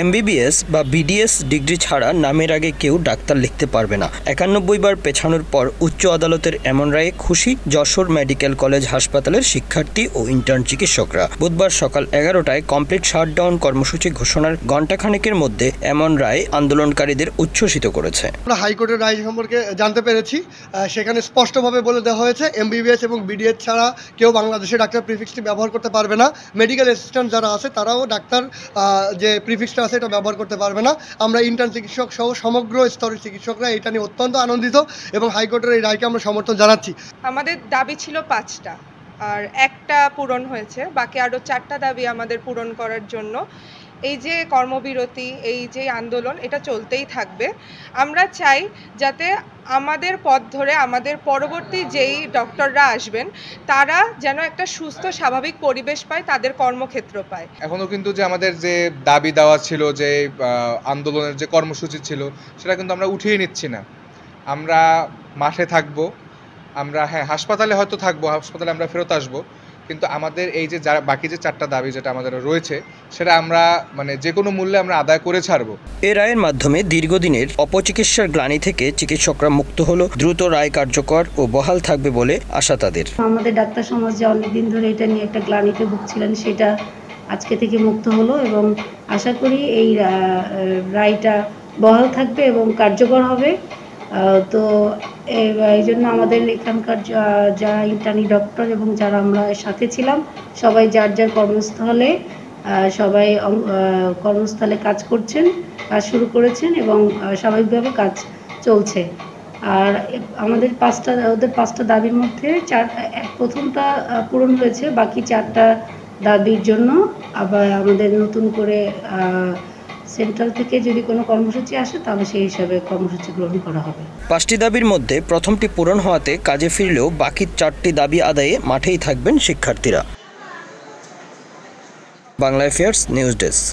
MBBS বা BDS degree ছাড়া নামের আগে কেউ ডাক্তার লিখতে পারবে না। 91 বার পেছানোর পর উচ্চ আদালতের এমন রায়ে খুশি যশোর মেডিকেল কলেজ হাসপাতালের শিক্ষার্থী ও ইন্টার্ন চিকিৎসকরা। বুধবার সকাল 11টায় কমপ্লিট শাটডাউন কর্মসূচি ঘোষণার ঘণ্টাখানেকের মধ্যে এমন রায় আন্দোলনকারীদের উচ্ছ্বসিত করেছে। আমরা হাইকোর্টের রায় সম্পর্কে জানতে পেরেছি, সেখানে স্পষ্টভাবে বলে দেওয়া হয়েছে এমবিবিএস এবং বিডিএস ছাড়া কেউ বাংলাদেশে ডাক্তার প্রিফিক্সটি ব্যবহার করতে পারবে না। মেডিকেল অ্যাসিস্ট্যান্ট যারা আছে তারাও ডাক্তার যে প্রিফিক্সটা আছে এটা ব্যবহার করতে পারবে না। আমরা ইন্টার্ন চিকিৎসক সহ সমগ্র স্তরের চিকিৎসকরা এটা নিয়ে অত্যন্ত আনন্দিত এবং হাইকোর্টের এই রায়কে আমরা সমর্থন জানাচ্ছি। আমাদের দাবি ছিল 5টা, আর একটা পূরণ হয়েছে, বাকি আরও 4টা দাবি আমাদের পূরণ করার জন্য এই যে কর্মবিরতি, এই যে আন্দোলন, এটা চলতেই থাকবে। আমরা চাই যাতে আমাদের পথ ধরে আমাদের পরবর্তী যেই ডক্টররা আসবেন তারা যেন একটা সুস্থ স্বাভাবিক পরিবেশ পায়, তাদের কর্মক্ষেত্র পায়। এখনও কিন্তু যে আমাদের যে দাবি দেওয়া ছিল, যে আন্দোলনের যে কর্মসূচি ছিল, সেটা কিন্তু আমরা উঠিয়ে নিচ্ছি না। আমরা মাঠে থাকবো, আমরা হাসপাতালে হয়তো থাকবো, হাসপাতালে আমরা ফেরত আসবো, কিন্তু আমাদের এই যে বাকি যে 4টা দাবি যেটা আমাদের রয়েছে সেটা আমরা যে কোনো মূল্যে আমরা আদায় করে ছাড়বো। এ রায়ের মাধ্যমে দীর্ঘদিনের অপচিকিৎসার গ্লানি থেকে চিকিৎসকরা মুক্ত হলো। দ্রুত রায় কার্যকর ও বহাল থাকবে বলে আশা তাদের। আমাদের ডাক্তার সমাজ যে অনেকদিন ধরে এটা নিয়ে একটা গ্লানিতে ভুগছিলেন, সেটা আজকে থেকে মুক্ত হলো এবং আশা করি এই রায়টা বহাল থাকবে এবং কার্যকর হবে। তো এই জন্য আমাদের এখানকার যারা ইন্টার্নি ডক্টর এবং যারা আমরা সাথে ছিলাম সবাই যার যার কর্মস্থলে কাজ করছেন, কাজ শুরু করেছেন এবং স্বাভাবিকভাবে কাজ চলছে। আর আমাদের ওদের 5টা দাবির মধ্যে প্রথমটা পূরণ হয়েছে, বাকি 4টা দাবির জন্য আবার আমাদের নতুন করে সেন্ট্রাল থেকে যদি কোনো কর্মসূচি আসে তাহলে সেই হিসাবে কর্মসূচি গ্রহণ করা হবে। 5টি দাবির মধ্যে প্রথমটি পূরণ হওয়াতে কাজে ফিরলেও বাকি 4টি দাবি আদায়ে মাঠেই থাকবেন শিক্ষার্থীরা। Bangla affairs news desk.